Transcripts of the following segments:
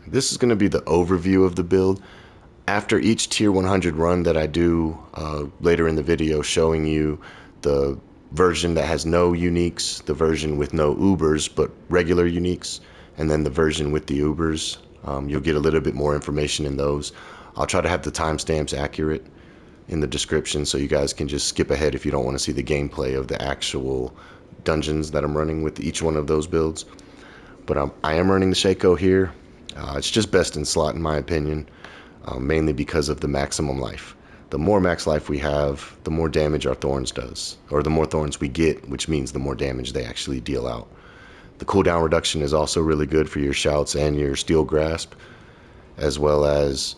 This is going to be the overview of the build. After each tier 100 run that I do later in the video, showing you the version that has no uniques, the version with no Ubers but regular uniques, and then the version with the Ubers, you'll get a little bit more information in those. I'll try to have the timestamps accurate in the description so you guys can just skip ahead if you don't want to see the gameplay of the actual dungeons that I'm running with each one of those builds. But I am running the Shaco here. It's just best in slot in my opinion, mainly because of the maximum life. The more max life we have, the more damage our Thorns does, or the more Thorns we get, which means the more damage they actually deal out. The cooldown reduction is also really good for your shouts and your steel grasp, as well as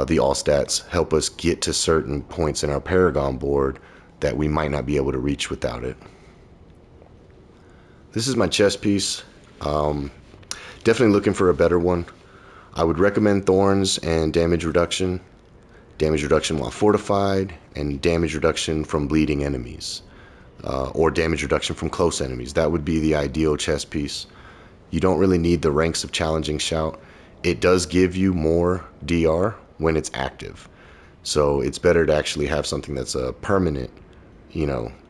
the all stats help us get to certain points in our Paragon board that we might not be able to reach without it. This is my chest piece. Definitely looking for a better one. I would recommend Thorns and damage reduction while fortified, and damage reduction from bleeding enemies, or damage reduction from close enemies. That would be the ideal chest piece. You don't really need the ranks of challenging shout. It does give you more DR when it's active, so it's better to actually have something that's a permanent,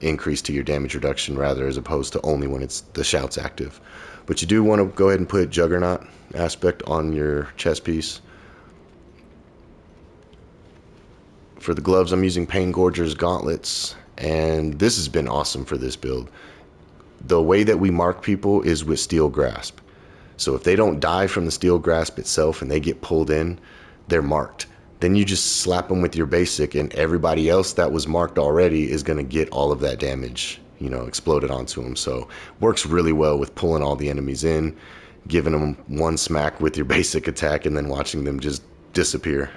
increase to your damage reduction rather as opposed to only when it's the shout's active. But you do want to go ahead and put Juggernaut aspect on your chest piece. For the gloves, I'm using Pain Gorger's gauntlets, and this has been awesome for this build. The way that we mark people is with steel grasp. So if they don't die from the steel grasp itself and they get pulled in, they're marked. Then you just slap them with your basic, and everybody else that was marked already is going to get all of that damage, exploded onto them. So works really well with pulling all the enemies in, giving them one smack with your basic attack, and then watching them just disappear.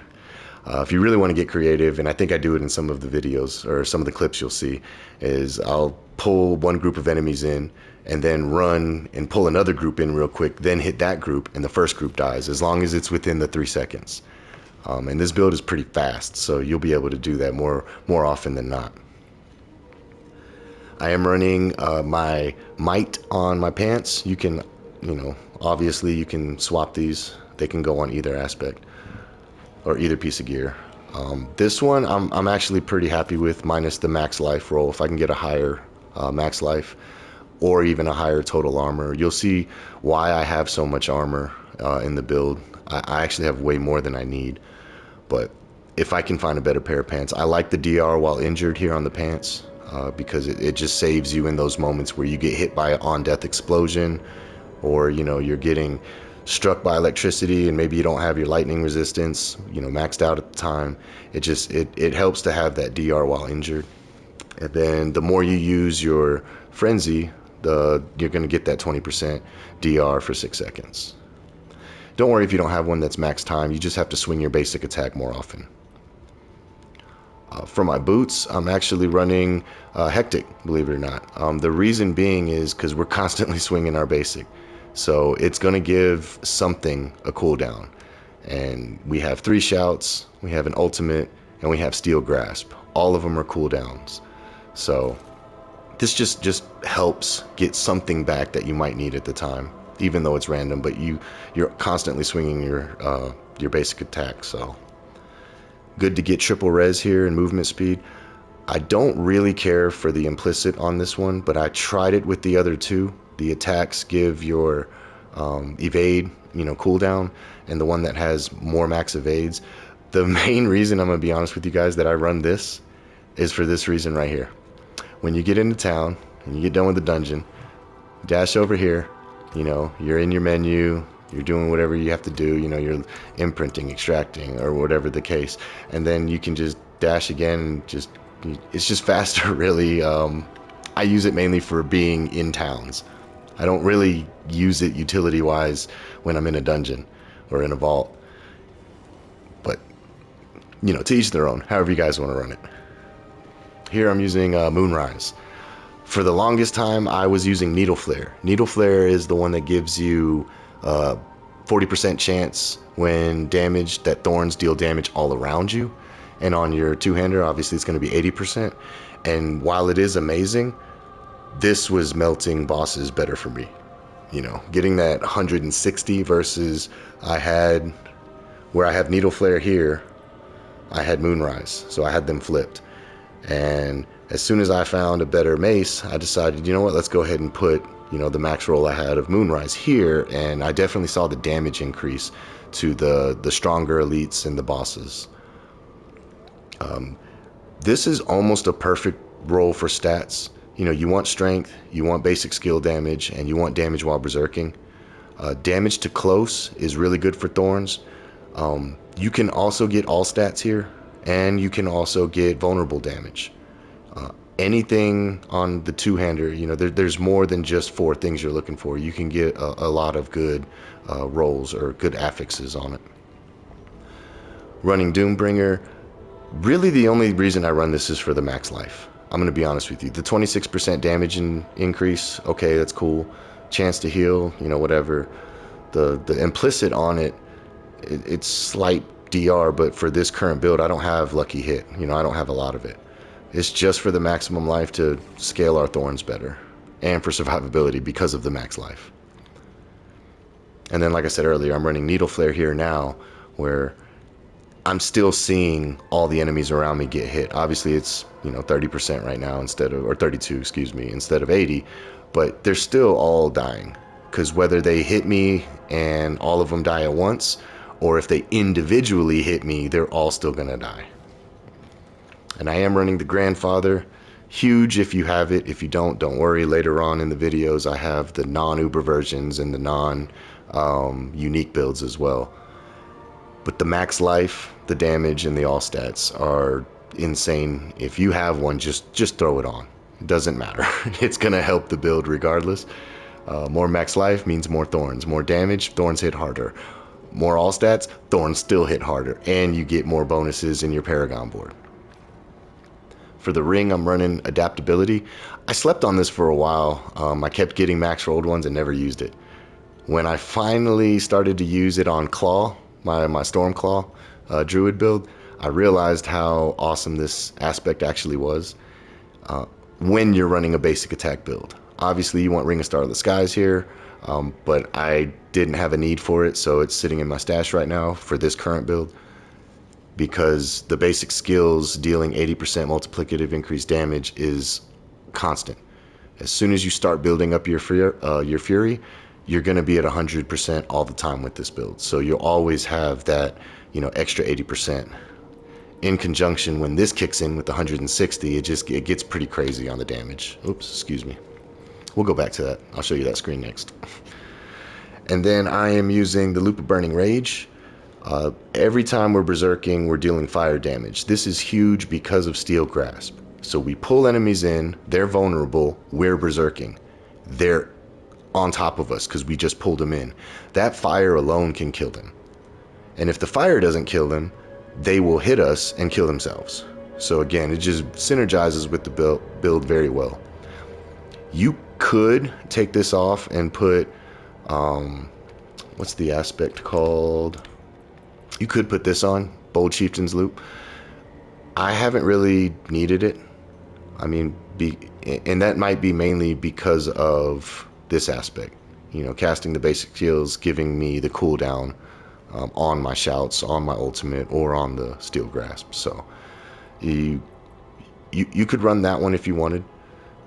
If you really want to get creative, and I think I do it in some of the videos or some of the clips you'll see, is I'll pull one group of enemies in and then run and pull another group in real quick, then hit that group, and the first group dies as long as it's within the 3 seconds. And this build is pretty fast, so you'll be able to do that more often than not. I am running my might on my pants. You can, obviously you can swap these. They can go on either aspect or either piece of gear. This one I'm actually pretty happy with, minus the max life roll. If I can get a higher max life or even a higher total armor, you'll see why I have so much armor in the build. I actually have way more than I need. But if I can find a better pair of pants, I like the DR while injured here on the pants, because it just saves you in those moments where you get hit by an on-death explosion, or you're getting struck by electricity and maybe you don't have your lightning resistance maxed out at the time. It helps to have that DR while injured. And then the more you use your frenzy, you're going to get that 20% DR for 6 seconds. Don't worry if you don't have one that's max time. You just have to swing your basic attack more often. For my boots, I'm actually running Hectic, believe it or not. The reason being is because we're constantly swinging our basic. So it's going to give something a cooldown. And we have 3 shouts, we have an ultimate, and we have steel grasp. All of them are cooldowns. So this just helps get something back that you might need at the time, even though it's random, but you're constantly swinging your basic attack. So good to get triple res here and movement speed. I don't really care for the implicit on this one, but I tried it with the other two. The attacks give your evade cooldown, and the one that has more max evades. The main reason, I'm gonna be honest with you guys, that I run this is for this reason right here. When you get into town and you get done with the dungeon, dash over here, you're in your menu, You're doing whatever you have to do, you know, you're imprinting, extracting, or whatever the case. And then you can just dash again and just, it's just faster, really. I use it mainly for being in towns. I don't really use it utility-wise when I'm in a dungeon or in a vault. But, you know, to each their own, however you guys want to run it. Here I'm using Moonrise. For the longest time, I was using Needle Flare. Needle Flare is the one that gives you 40% chance when damaged that Thorns deal damage all around you. And on your two-hander, obviously it's going to be 80%. And while it is amazing, this was melting bosses better for me. You know, getting that 160 versus I had, where I have Needle Flare here, I had Moonrise. So I had them flipped. And as soon as I found a better mace, I decided, you know what, let's go ahead and put, you know, the max roll I had of Moonrise here. And I definitely saw the damage increase to the stronger elites and the bosses. This is almost a perfect roll for stats. You know, you want strength, you want basic skill damage, and you want damage while berserking. Damage to close is really good for Thorns. You can also get all stats here, and you can also get vulnerable damage. Anything on the two-hander, you know, there's more than just 4 things you're looking for. You can get a lot of good rolls or good affixes on it. Running Doombringer, really the only reason I run this is for the max life. I'm going to be honest with you. The 26% damage increase, okay, that's cool. Chance to heal, you know, whatever. The implicit on it, it's slight DR, but for this current build, I don't have lucky hit. You know, I don't have a lot of it. It's just for the maximum life to scale our Thorns better, and for survivability because of the max life. And then, like I said earlier, I'm running Needle Flare here now, where I'm still seeing all the enemies around me get hit. Obviously, it's, you know, 30% right now instead of, or 32, excuse me, instead of 80, but they're still all dying. Because whether they hit me and all of them die at once, or if they individually hit me, they're all still gonna die. And I am running the Grandfather. Huge if you have it. If you don't worry. Later on in the videos, I have the non-Uber versions and the non-unique builds as well. But the max life, the damage, and the all stats are insane. If you have one, just throw it on. It doesn't matter. It's gonna help the build regardless. More max life means more Thorns. More damage, Thorns hit harder. More all stats, Thorns still hit harder. And you get more bonuses in your Paragon board. For the ring, I'm running adaptability. I slept on this for a while. I kept getting max rolled ones and never used it. When I finally started to use it on Claw, my Stormclaw Druid build, I realized how awesome this aspect actually was when you're running a basic attack build. Obviously, you want Ring of Star of the Skies here, but I didn't have a need for it, so it's sitting in my stash right now for this current build. Because the basic skills dealing 80% multiplicative increased damage is constant. As soon as you start building up your Fury, you're going to be at 100% all the time with this build. So you'll always have that, you know, extra 80%. In conjunction, when this kicks in with the 160, it gets pretty crazy on the damage. Oops, excuse me. We'll go back to that. I'll show you that screen next. And then I am using the Loop of Burning Rage. Every time we're berserking, we're dealing fire damage. This is huge because of Steel Grasp. So we pull enemies in, they're vulnerable, we're berserking. They're on top of us because we just pulled them in. That fire alone can kill them. And if the fire doesn't kill them, they will hit us and kill themselves. So again, it just synergizes with the build very well. You could take this off and put, what's the aspect called? You could put this on, Bold Chieftain's Loop. I haven't really needed it. I mean, and that might be mainly because of this aspect. You know, casting the basic skills, giving me the cooldown on my shouts, on my ultimate, or on the Steel Grasp. So you could run that one if you wanted.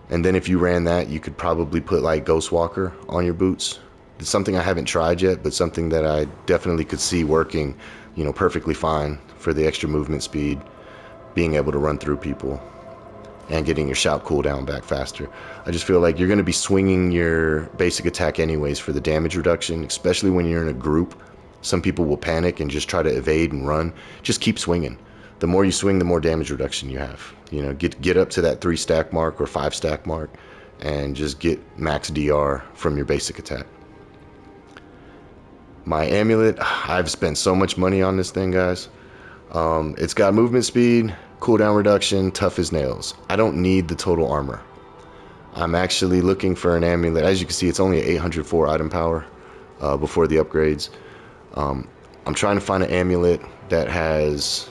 And then if you ran that, you could probably put like Ghostwalker on your boots. It's something I haven't tried yet, but something that I definitely could see working, you know, perfectly fine for the extra movement speed, being able to run through people. and getting your shout cooldown back faster. I just feel like you're going to be swinging your basic attack anyways for the damage reduction, especially when you're in a group. Some people will panic and just try to evade and run. Just keep swinging. The more you swing, the more damage reduction you have. You know, get up to that 3 stack mark or 5 stack mark and just get max DR from your basic attack. My amulet, I've spent so much money on this thing, guys. It's got movement speed, cooldown reduction, tough as nails. I don't need the total armor. I'm actually looking for an amulet. As you can see, it's only 804 item power before the upgrades. I'm trying to find an amulet that has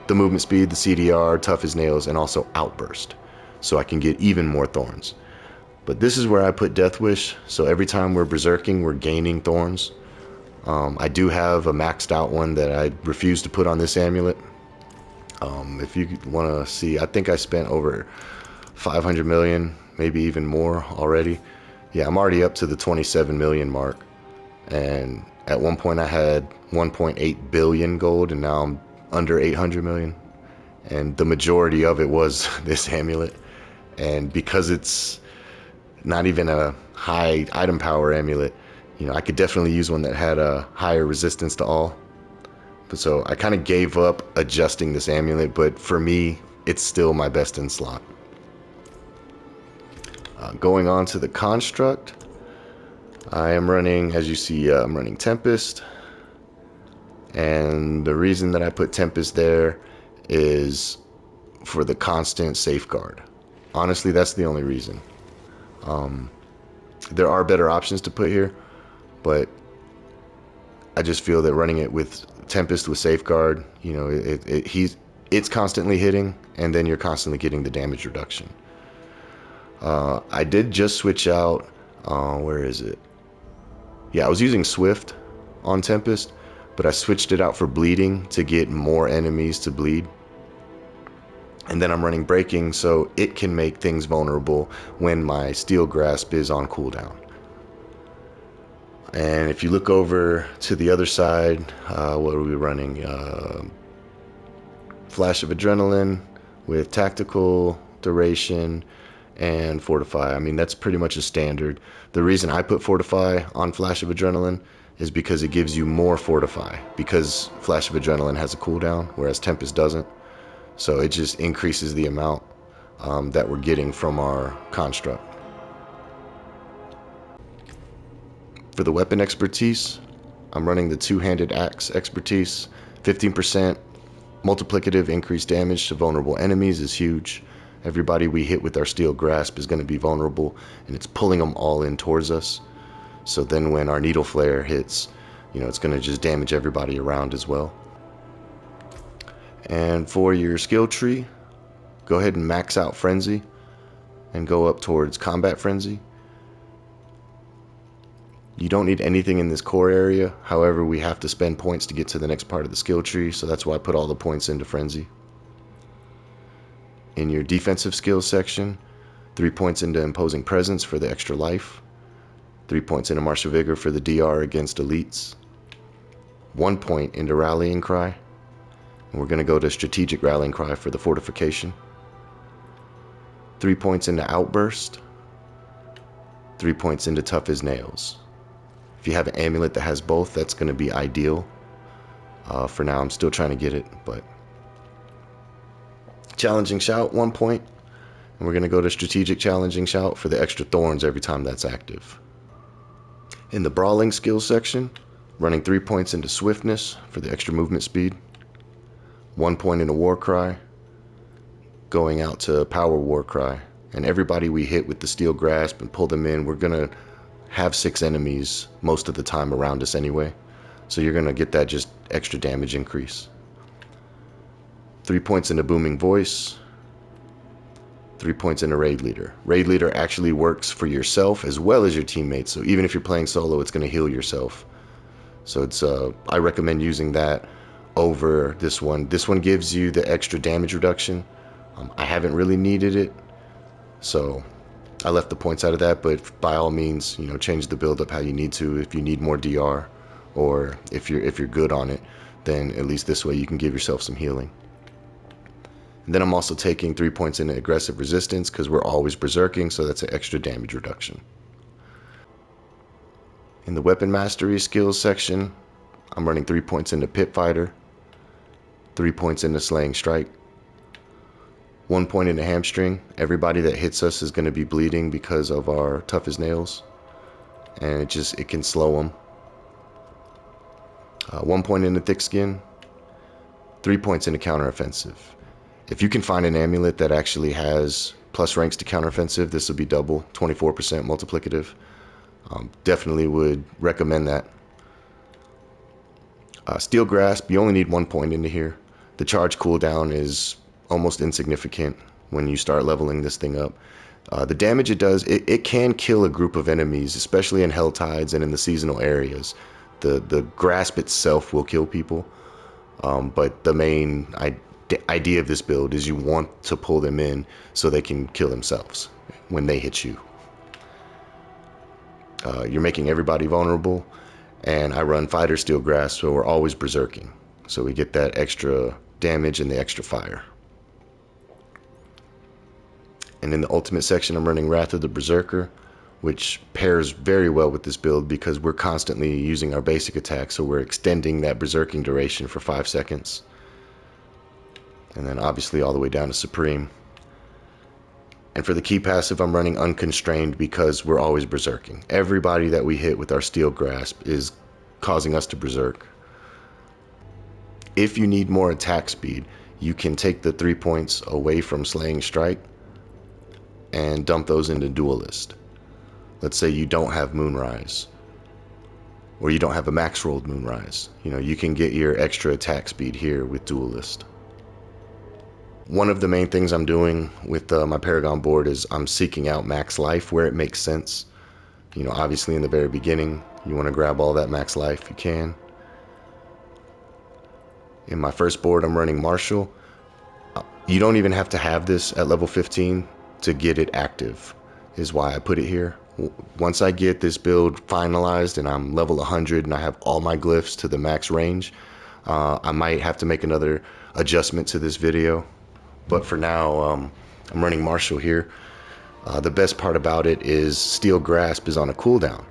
the movement speed, the CDR, tough as nails, and also outburst, so I can get even more thorns. But this is where I put Death Wish, so every time we're berserking, we're gaining thorns. I do have a maxed out one that I refuse to put on this amulet. If you want to see, I think I spent over 500 million, maybe even more already. Yeah, I'm already up to the 27 million mark. And at one point I had 1.8 billion gold, and now I'm under 800 million. And the majority of it was this amulet. And because it's not even a high item power amulet, you know, I could definitely use one that had a higher resistance to all. But so I kind of gave up adjusting this amulet, but for me, it's still my best in slot. Going on to the construct, I am running, as you see, I'm running Tempest. And the reason that I put Tempest there is for the constant safeguard. Honestly, that's the only reason. There are better options to put here, but I just feel that running it with Tempest with Safeguard, you know, it's constantly hitting, and then you're constantly getting the damage reduction. I did just switch out, where is it? Yeah, I was using Swift on Tempest, but I switched it out for bleeding to get more enemies to bleed. And then I'm running Breaking, so it can make things vulnerable when my Steel Grasp is on cooldown. And if you look over to the other side, what are we running? Flash of Adrenaline with Tactical, Duration, and Fortify. I mean, that's pretty much a standard. The reason I put Fortify on Flash of Adrenaline is because it gives you more Fortify, because Flash of Adrenaline has a cooldown, whereas Tempest doesn't. So it just increases the amount that we're getting from our construct. For the weapon expertise, I'm running the two-handed axe expertise. 15% multiplicative increased damage to vulnerable enemies is huge. Everybody we hit with our Steel Grasp is going to be vulnerable, and it's pulling them all in towards us. So then when our Needle Flare hits, you know, it's going to just damage everybody around as well. And for your skill tree, go ahead and max out Frenzy and go up towards Combat Frenzy. You don't need anything in this core area. However, we have to spend points to get to the next part of the skill tree, so that's why I put all the points into Frenzy. In your defensive skills section, 3 points into Imposing Presence for the extra life, 3 points into Martial Vigor for the DR against elites, 1 point into Rallying Cry, and we're going to go to Strategic Rallying Cry for the fortification, 3 points into Outburst, 3 points into Tough as Nails. If you have an amulet that has both, that's going to be ideal. For now, I'm still trying to get it, but Challenging Shout, 1 point. And we're going to go to Strategic Challenging Shout for the extra thorns every time that's active. In the Brawling skills section, running 3 points into Swiftness for the extra movement speed, 1 point into War Cry, going out to Power War Cry. And everybody we hit with the Steel Grasp and pull them in, we're going to have 6 enemies most of the time around us anyway. So you're going to get that just extra damage increase. 3 points into Booming Voice, 3 points into Raid Leader. Raid Leader actually works for yourself as well as your teammates. So even if you're playing solo, it's going to heal yourself. So it's I recommend using that over this one. This one gives you the extra damage reduction. I haven't really needed it, so I left the points out of that, but by all means, you know, change the build up how you need to. If you need more DR, or if you're good on it, then at least this way you can give yourself some healing. And then I'm also taking 3 points into aggressive resistance because we're always berserking, so that's an extra damage reduction. In the weapon mastery skills section, I'm running 3 points into pit fighter, 3 points into slaying strike, 1 point into hamstring. Everybody that hits us is going to be bleeding because of our tough as nails, and it can slow them. 1 point into thick skin, 3 points into counteroffensive. If you can find an amulet that actually has plus ranks to counteroffensive, this will be double, 24% multiplicative. Definitely would recommend that. Steel Grasp, you only need 1 point into here. The charge cooldown is almost insignificant when you start leveling this thing up. The damage it does, it can kill a group of enemies, especially in Hell Tides and in the seasonal areas. The grasp itself will kill people, but the main idea of this build is you want to pull them in so they can kill themselves when they hit you. You're making everybody vulnerable, and I run Fighter Steel Grasp, so we're always berserking. So we get that extra damage and the extra fire. And in the ultimate section, I'm running Wrath of the Berserker, which pairs very well with this build because we're constantly using our basic attack, so we're extending that berserking duration for 5 seconds. And then obviously all the way down to Supreme. And for the key passive, I'm running Unconstrained because we're always berserking. Everybody that we hit with our Steel Grasp is causing us to berserk. If you need more attack speed, you can take the 3 points away from Slaying Strike and dump those into Duelist. Let's say you don't have Moonrise, or you don't have a max rolled Moonrise. You can get your extra attack speed here with Duelist. One of the main things I'm doing with my Paragon board is I'm seeking out max life where it makes sense. Obviously in the very beginning, you want to grab all that max life you can. In my first board, I'm running Martial. You don't even have to have this at level 15 to get it active, is why I put it here. Once I get this build finalized and I'm level 100 and I have all my glyphs to the max range, I might have to make another adjustment to this video. But for now, I'm running Martial here. The best part about it is Steel Grasp is on a cooldown,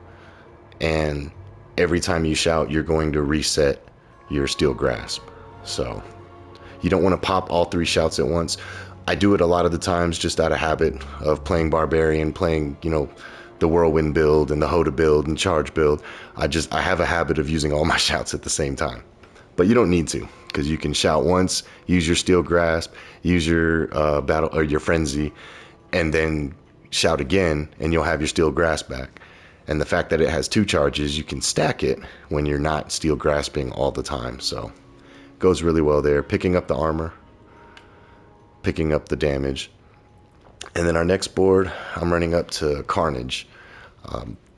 and every time you shout, you're going to reset your Steel Grasp. So you don't want to pop all 3 shouts at once. I do it a lot of the times just out of habit of playing Barbarian, playing, the Whirlwind build and the Hoda build and Charge build. I have a habit of using all my shouts at the same time. But you don't need to, because you can shout once, use your Steel Grasp, use your battle or your Frenzy, and then shout again, and you'll have your Steel Grasp back. And the fact that it has 2 charges, you can stack it when you're not Steel Grasping all the time. So it goes really well there. Picking up the armor, picking up the damage. And then our next board, I'm running up to Carnage,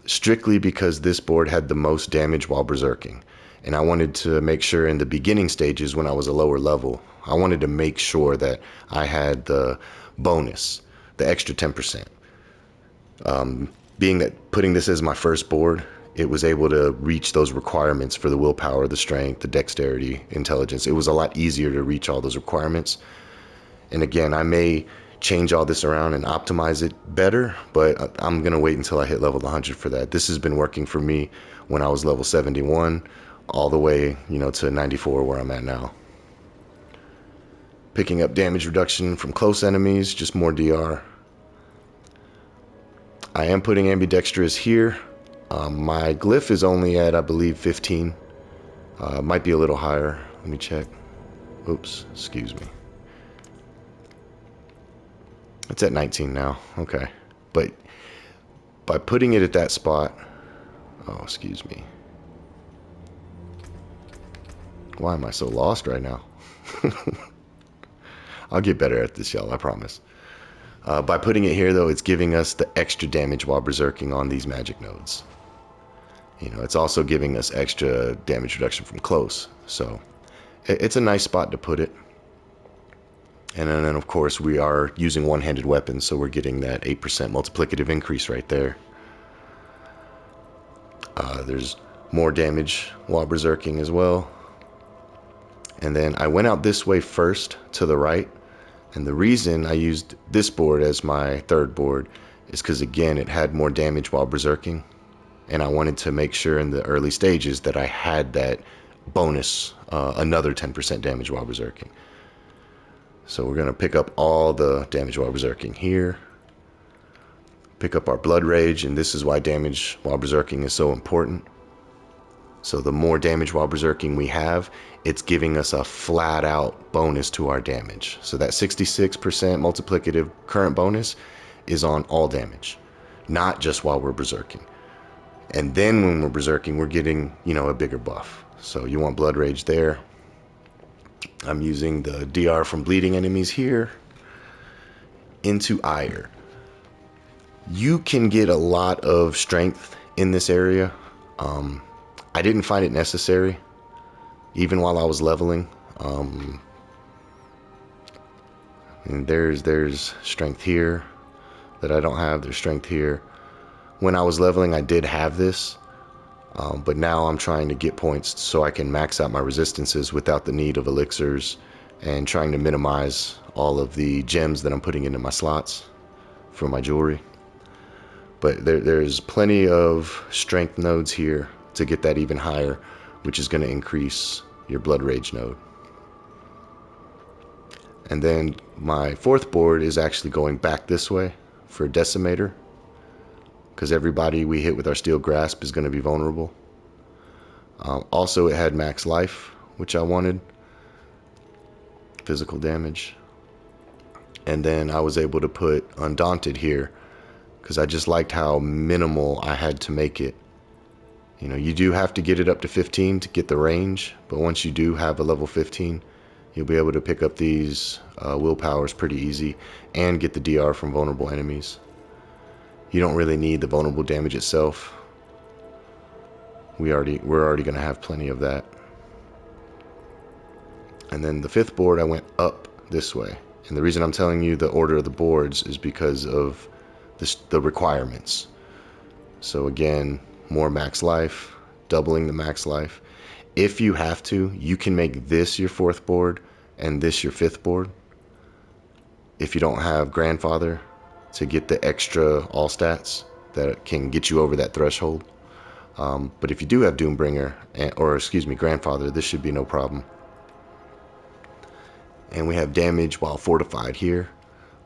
strictly because this board had the most damage while berserking. And I wanted to make sure in the beginning stages when I was a lower level, I wanted to make sure that I had the bonus, the extra 10%. Being that putting this as my first board, it was able to reach those requirements for the willpower, the strength, the dexterity, intelligence. It was a lot easier to reach all those requirements. And again, I may change all this around and optimize it better, but I'm going to wait until I hit level 100 for that. This has been working for me when I was level 71. All the way, to 94 where I'm at now. Picking up damage reduction from close enemies, just more DR. I am putting ambidextrous here. My glyph is only at, I believe, 15. Might be a little higher. Let me check. Oops, excuse me. It's at 19 now. Okay. But by putting it at that spot... Oh, excuse me. Why am I so lost right now? I'll get better at this, y'all, I promise. By putting it here, though, it's giving us the extra damage while berserking on these magic nodes. It's also giving us extra damage reduction from close. So it's a nice spot to put it. And then, of course, we are using one-handed weapons, so we're getting that 8% multiplicative increase right there. There's more damage while berserking as well. And then I went out this way first to the right, And the reason I used this board as my third board is because, again, it had more damage while berserking. And I wanted to make sure in the early stages that I had that bonus, another 10% damage while berserking. So we're going to pick up all the damage while berserking here. Pick up our blood rage, and this is why damage while berserking is so important. So the more damage while berserking we have, it's giving us a flat out bonus to our damage. So that 66% multiplicative current bonus is on all damage, not just while we're berserking. And then when we're berserking, we're getting, a bigger buff. So you want blood rage there. I'm using the DR from bleeding enemies here into ire. You can get a lot of strength in this area. I didn't find it necessary, even while I was leveling. And there's strength here that I don't have. There's strength here. When I was leveling, I did have this, but now I'm trying to get points so I can max out my resistances without the need of elixirs, and trying to minimize all of the gems that I'm putting into my slots for my jewelry. But there's plenty of strength nodes here to get that even higher, which is going to increase your blood rage node. And then my fourth board is actually going back this way for Decimator, because everybody we hit with our Steel Grasp is going to be vulnerable. Also, it had max life, which I wanted. Physical damage. And then I was able to put Undaunted here, because I just liked how minimal I had to make it. You do have to get it up to 15 to get the range, but once you do have a level 15, you'll be able to pick up these willpowers pretty easy and get the DR from vulnerable enemies. You don't really need the vulnerable damage itself. We're already going to have plenty of that. And then the fifth board, I went up this way. And the reason I'm telling you the order of the boards is because of the requirements. So again, more max life, doubling the max life. If you have to, you can make this your fourth board and this your fifth board. If you don't have Grandfather to get the extra all stats that can get you over that threshold. But if you do have Doombringer, Grandfather, this should be no problem. And we have damage while fortified here.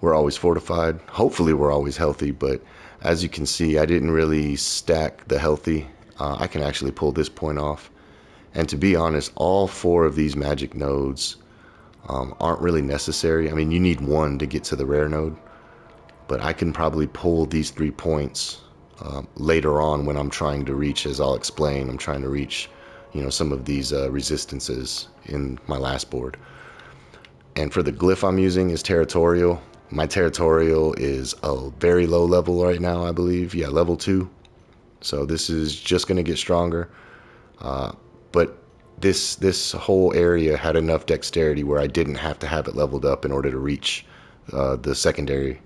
We're always fortified. Hopefully we're always healthy, but as you can see, I didn't really stack the healthy. I can actually pull this point off. And to be honest, all four of these magic nodes aren't really necessary. I mean, you need one to get to the rare node, but I can probably pull these 3 points later on when I'm trying to reach, as I'll explain, I'm trying to reach, some of these resistances in my last board. And for the glyph I'm using is Territorial. My Territorial is a very low level right now, I believe. Yeah, level 2. So this is just going to get stronger. But this whole area had enough dexterity where I didn't have to have it leveled up in order to reach the secondary,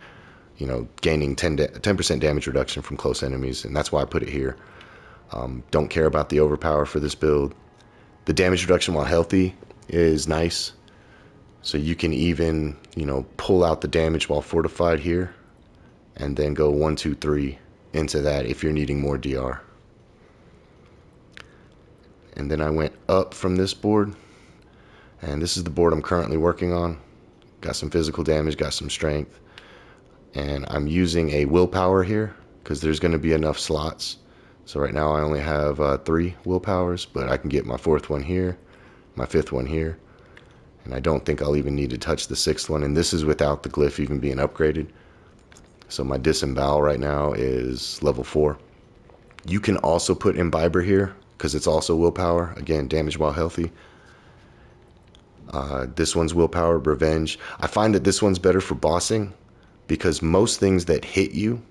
gaining 10% damage reduction from close enemies. And that's why I put it here. Don't care about the overpower for this build. The damage reduction while healthy is nice. So you can even, pull out the damage while fortified here and then go 1, 2, 3 into that if you're needing more DR. And then I went up from this board, and this is the board I'm currently working on. Got some physical damage, got some strength, and I'm using a willpower here because there's going to be enough slots. So right now I only have 3 willpowers, but I can get my 4th one here, my 5th one here. And I don't think I'll even need to touch the 6th one. And this is without the glyph even being upgraded. So my disembowel right now is level 4. You can also put Imbiber here because it's also willpower. Again, damage while healthy. This one's willpower, revenge. I find that this one's better for bossing because most things that hit you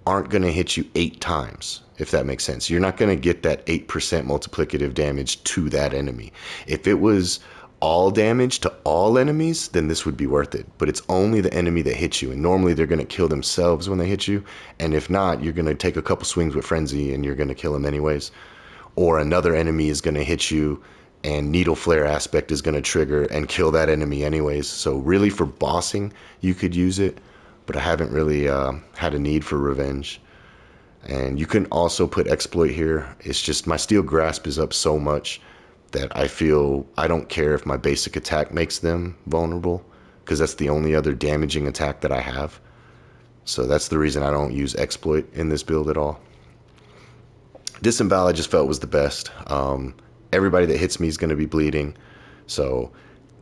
aren't going to hit you 8 times, if that makes sense. You're not going to get that 8% multiplicative damage to that enemy. If it was all damage to all enemies, then this would be worth it. But it's only the enemy that hits you, and normally they're going to kill themselves when they hit you, and if not, you're going to take a couple swings with Frenzy and you're going to kill them anyways. Or another enemy is going to hit you and needle flare aspect is going to trigger and kill that enemy anyways. So really for bossing you could use it, but I haven't really had a need for revenge. And you can also put exploit here. It's just my steel grasp is up so much that I feel I don't care if my basic attack makes them vulnerable, because that's the only other damaging attack that I have. So that's the reason I don't use exploit in this build at all. Disembowel I just felt was the best. Everybody that hits me is going to be bleeding, so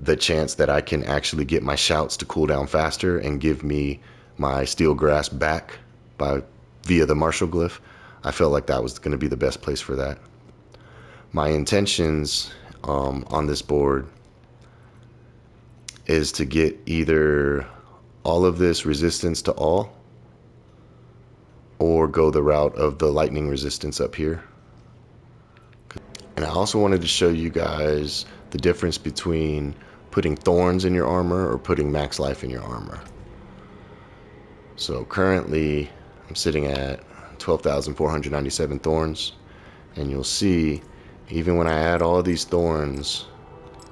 the chance that I can actually get my shouts to cool down faster and give me my steel grasp back via the martial glyph, I felt like that was going to be the best place for that. My intentions on this board is to get either all of this resistance to all, or go the route of the lightning resistance up here. And I also wanted to show you guys the difference between putting thorns in your armor or putting max life in your armor. So currently I'm sitting at 12,497 thorns, and you'll see even when I add all these thorns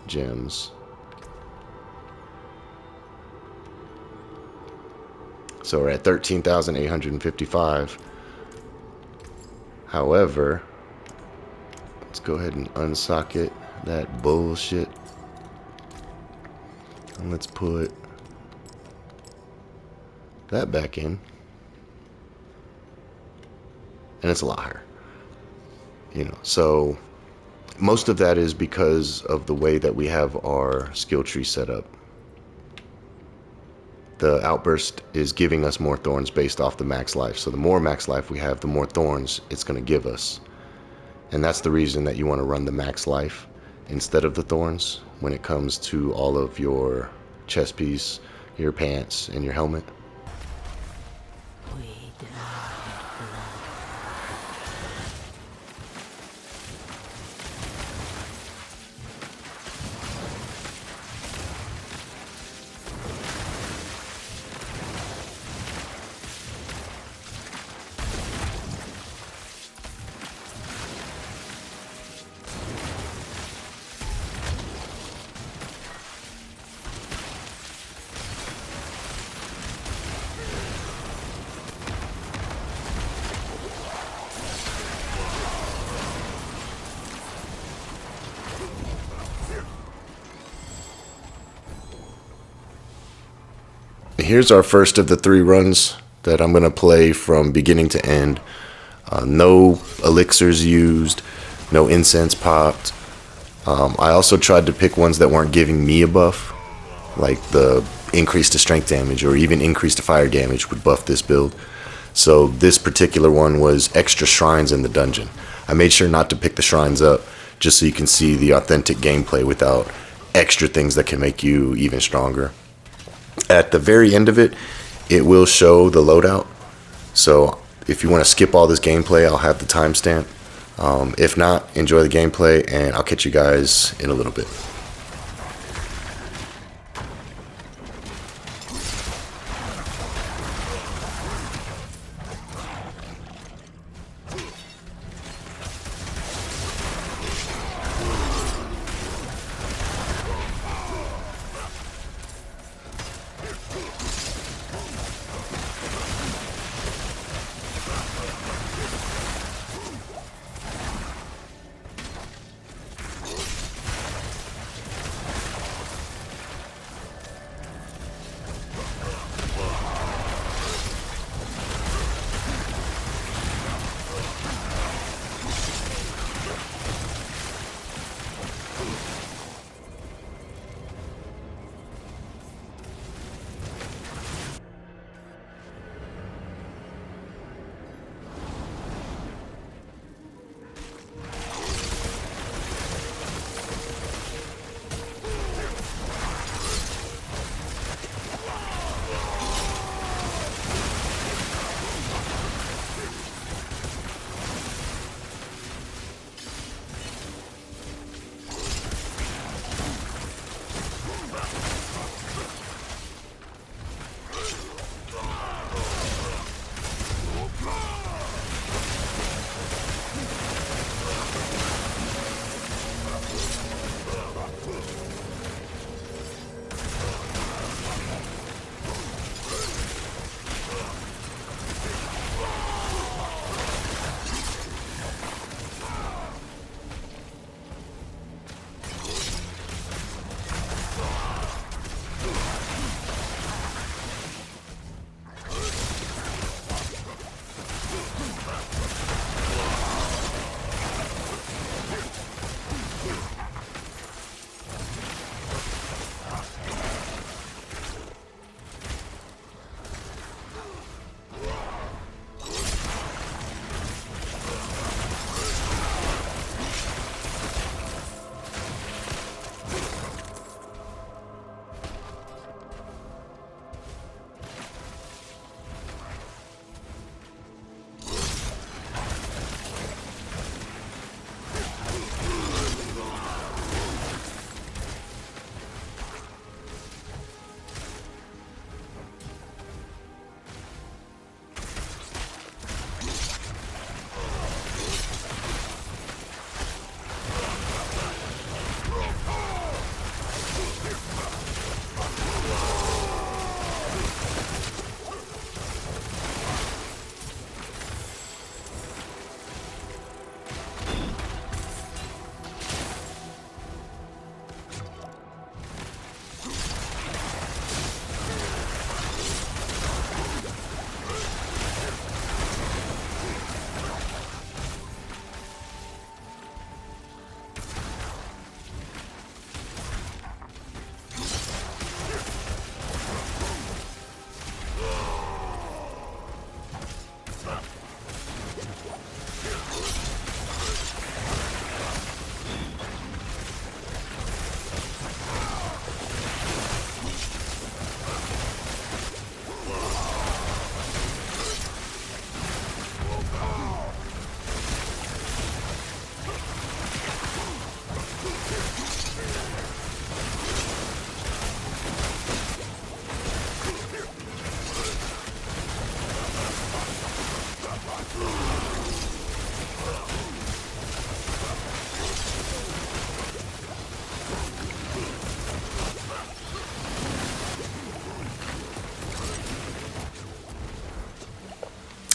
gems, so we're at 13,855. However, let's go ahead and unsocket that bullshit, and let's put that back in, and it's a lot higher, you know. So most of that is because of the way that we have our skill tree set up. The outburst is giving us more thorns based off the max life, so the more max life we have, the more thorns it's going to give us. And that's the reason that you want to run the max life instead of the thorns when it comes to all of your chest piece, your pants, and your helmet. Here's our first of the 3 runs that I'm going to play from beginning to end. No elixirs used, no incense popped. I also tried to pick ones that weren't giving me a buff, like the increase to strength damage or even increase to fire damage would buff this build. So this particular one was extra shrines in the dungeon. I made sure not to pick the shrines up just so you can see the authentic gameplay without extra things that can make you even stronger. At the very end of it, it will show the loadout. So if you want to skip all this gameplay, I'll have the timestamp. If not, enjoy the gameplay, and I'll catch you guys in a little bit.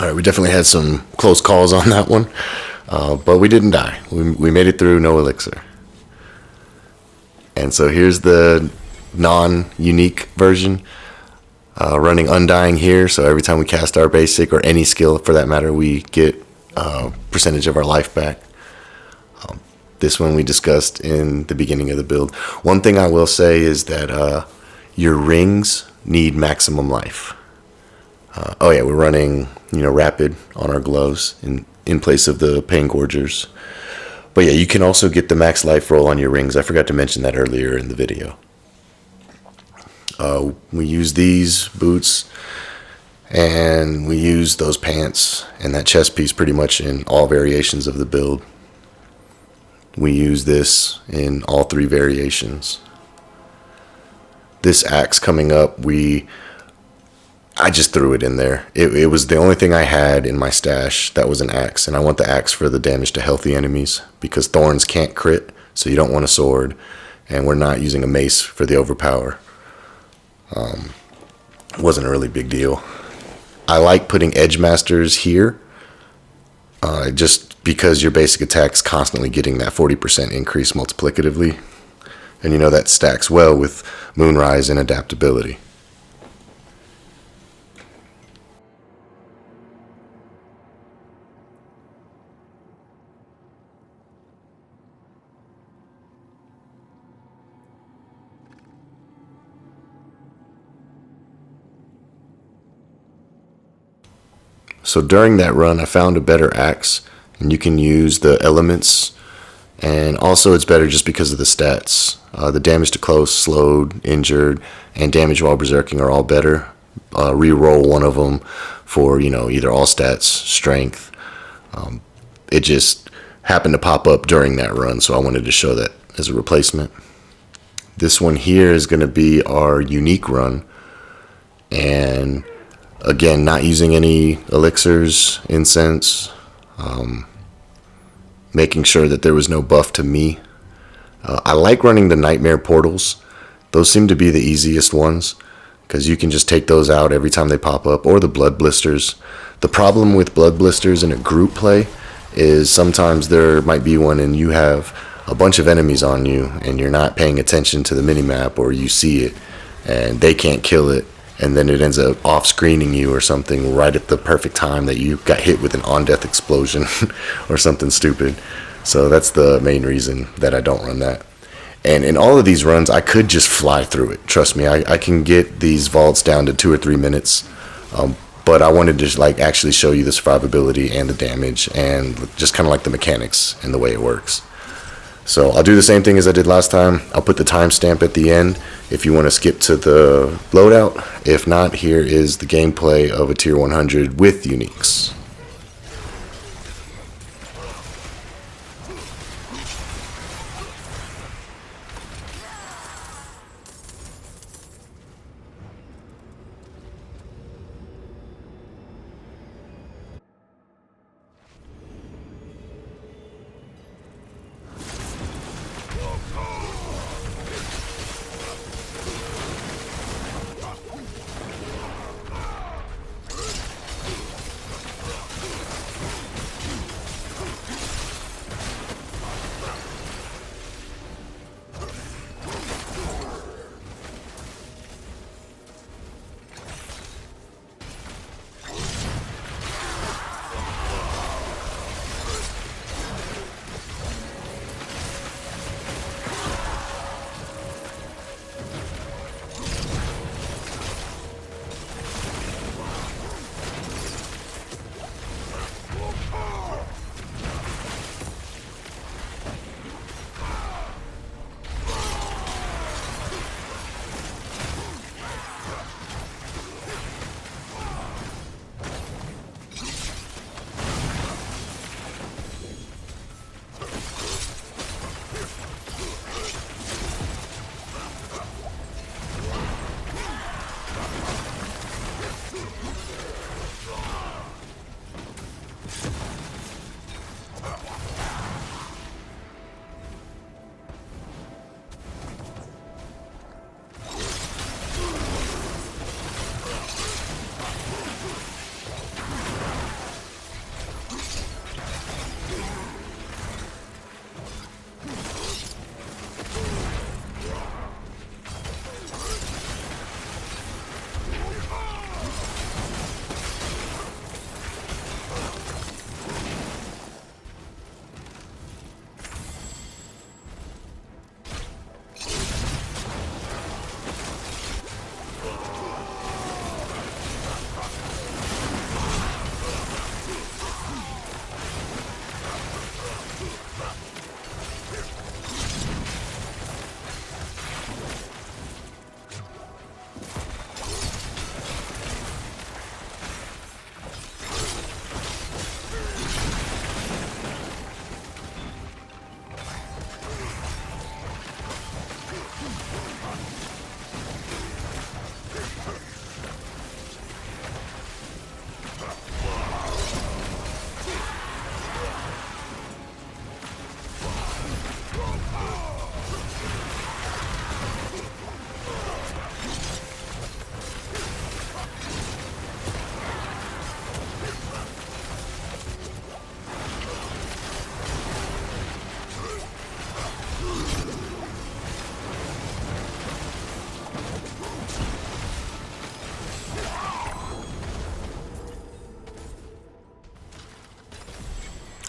All right, we definitely had some close calls on that one, but we didn't die. We made it through, no elixir. And so here's the non-unique version, running Undying here. So every time we cast our basic, or any skill for that matter, we get a percentage of our life back. This one we discussed in the beginning of the build. One thing I will say is that your rings need maximum life. Oh yeah, we're running, rapid on our gloves in place of the pain gorgers. But yeah, you can also get the max life roll on your rings. I forgot to mention that earlier in the video. We use these boots, and we use those pants and that chest piece pretty much in all variations of the build. We use this in all 3 variations. This axe coming up, I just threw it in there. It was the only thing I had in my stash that was an axe, and I want the axe for the damage to healthy enemies because Thorns can't crit, so you don't want a sword, and we're not using a mace for the overpower. It wasn't a really big deal. I like putting Edge Masters here, just because your basic attack's constantly getting that 40% increase multiplicatively, and that stacks well with Moonrise and adaptability. So during that run, I found a better axe, and you can use the elements, and also it's better just because of the stats. The damage to close, slowed, injured, and damage while berserking are all better. Reroll one of them for either all stats, strength. It just happened to pop up during that run, so I wanted to show that as a replacement. This one here is going to be our unique run, and again, not using any elixirs, incense, making sure that there was no buff to me. I like running the nightmare portals. Those seem to be the easiest ones because you can just take those out every time they pop up, or the blood blisters. The problem with blood blisters in a group play is sometimes there might be one and you have a bunch of enemies on you and you're not paying attention to the minimap, or you see it and they can't kill it, and then it ends up off-screening you or something right at the perfect time that you got hit with an on-death explosion or something stupid. So that's the main reason that I don't run that. And in all of these runs, I could just fly through it. Trust me, I can get these vaults down to 2 or 3 minutes. But I wanted to actually show you the survivability and the damage and just kind of like the mechanics and the way it works. So I'll do the same thing as I did last time. I'll put the timestamp at the end if you want to skip to the loadout. If not, here is the gameplay of a tier 100 with Uniques.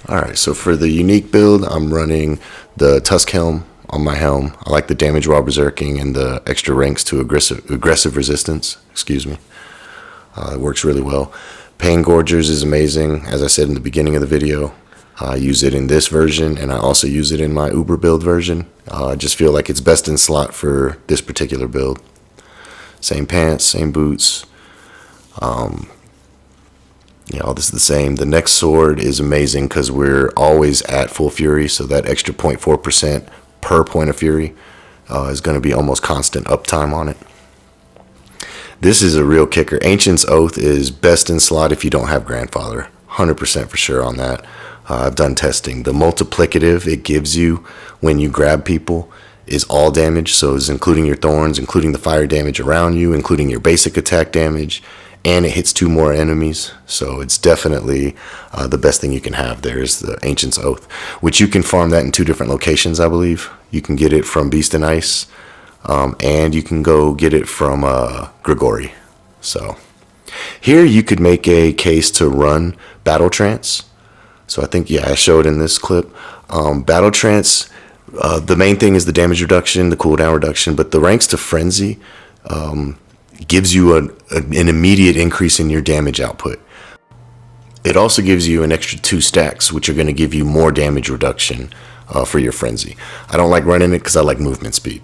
Alright, so for the unique build, I'm running the Tusk Helm on my helm. I like the damage while berserking and the extra ranks to aggressive resistance. Excuse me. It works really well. Pain Gorgers is amazing, as I said in the beginning of the video. I use it in this version, and I also use it in my Uber build version. I just feel like it's best in slot for this particular build. Same pants, same boots. Yeah, all this is the same. The next sword is amazing because we're always at full fury, so that extra 0.4% per point of fury is going to be almost constant uptime on it. This is a real kicker. Ancient's Oath is best in slot if you don't have Grandfather. 100% for sure on that. I've done testing. The multiplicative it gives you when you grab people is all damage, so it's including your Thorns, including the fire damage around you, including your basic attack damage, and it hits 2 more enemies, so it's definitely the best thing you can have. There's the Ancient's Oath, which you can farm that in 2 different locations, I believe. You can get it from Beast and Ice, and you can go get it from Grigoire. So here you could make a case to run Battle Trance. So I think, yeah, I showed in this clip. Battle Trance, the main thing is the damage reduction, the cooldown reduction, but the ranks to Frenzy gives you an immediate increase in your damage output. It also gives you an extra 2 stacks, which are going to give you more damage reduction for your Frenzy. I don't like running it because I like movement speed.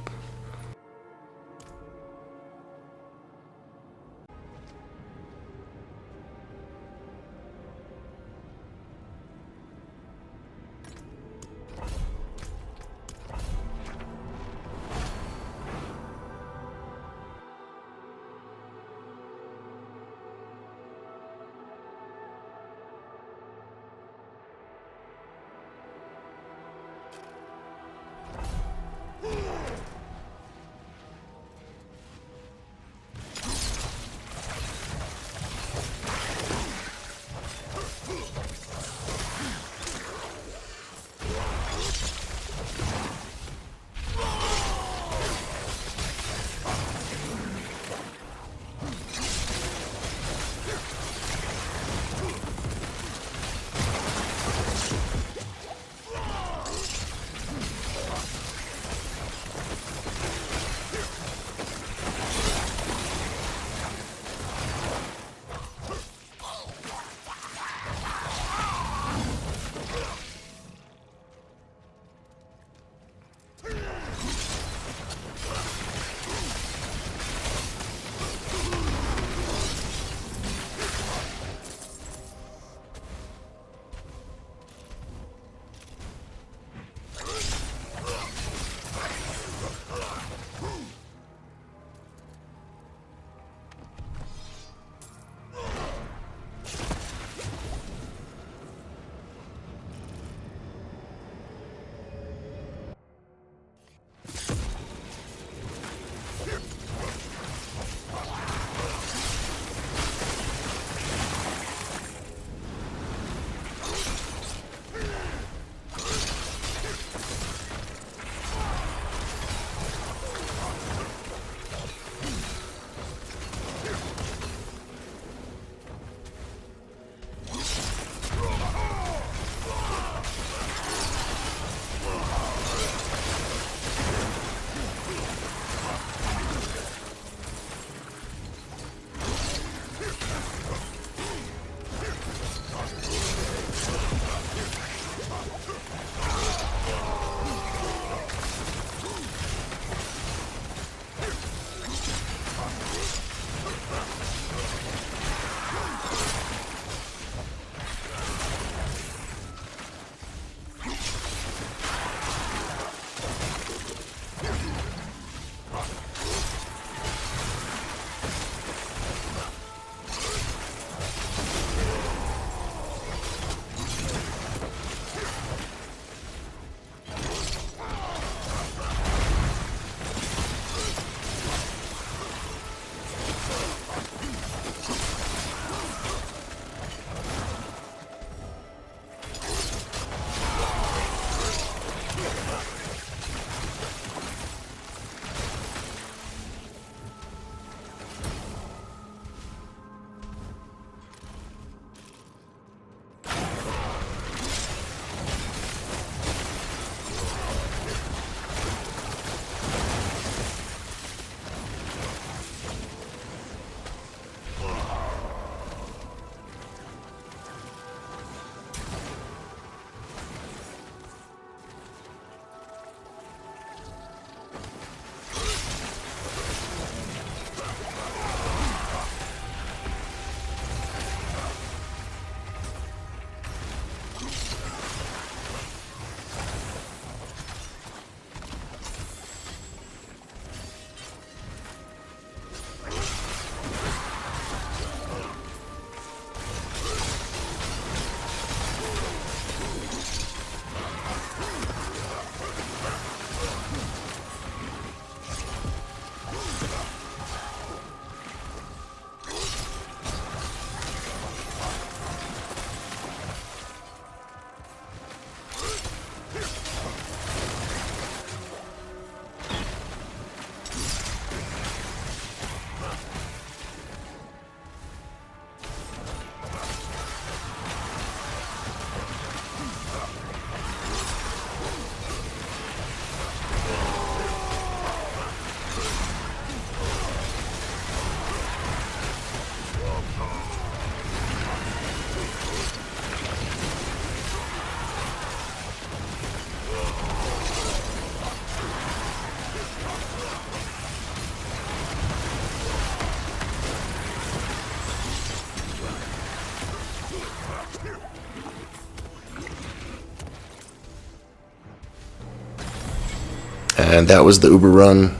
And that was the Uber run.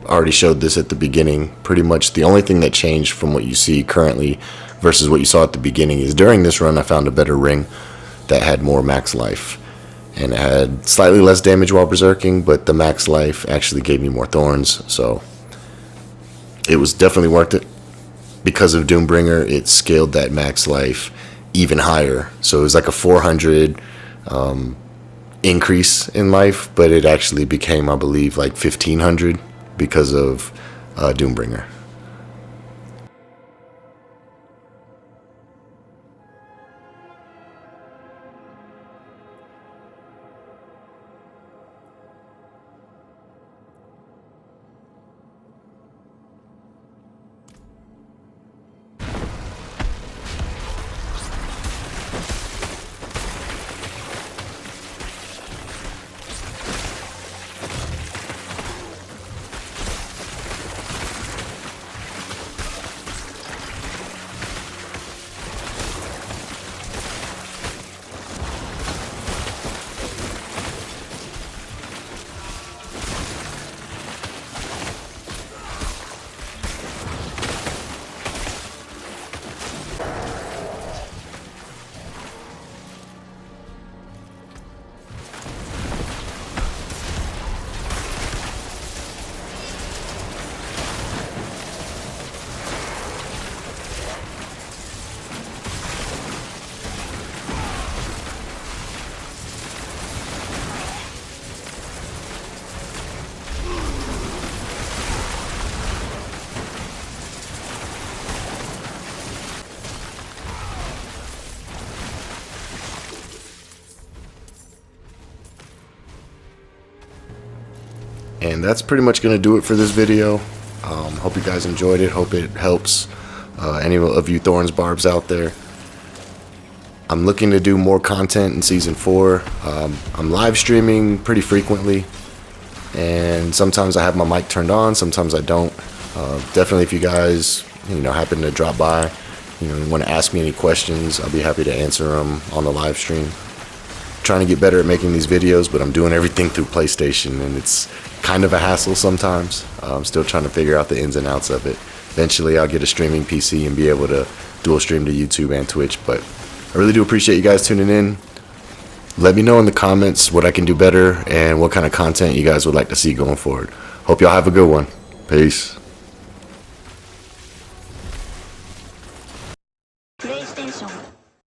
Already showed this at the beginning. Pretty much the only thing that changed from what you see currently versus what you saw at the beginning is during this run I found a better ring that had more max life. And it had slightly less damage while berserking, but the max life actually gave me more thorns, so it was definitely worth it. Because of Doombringer, it scaled that max life even higher. So it was like a 400 increase in life, but it actually became, I believe, like 1500 because of Doombringer. And that's pretty much going to do it for this video. Hope you guys enjoyed it. Hope it helps any of you Thorns Barbs out there. I'm looking to do more content in Season 4. I'm live streaming pretty frequently. And sometimes I have my mic turned on, sometimes I don't. Definitely if you guys happen to drop by, want to ask me any questions, I'll be happy to answer them on the live stream. Trying to get better at making these videos, but I'm doing everything through PlayStation and it's kind of a hassle sometimes. I'm still trying to figure out the ins and outs of it. Eventually I'll get a streaming PC and be able to dual stream to YouTube and Twitch, but I really do appreciate you guys tuning in. Let me know in the comments what I can do better and what kind of content you guys would like to see going forward. Hope y'all have a good one. Peace.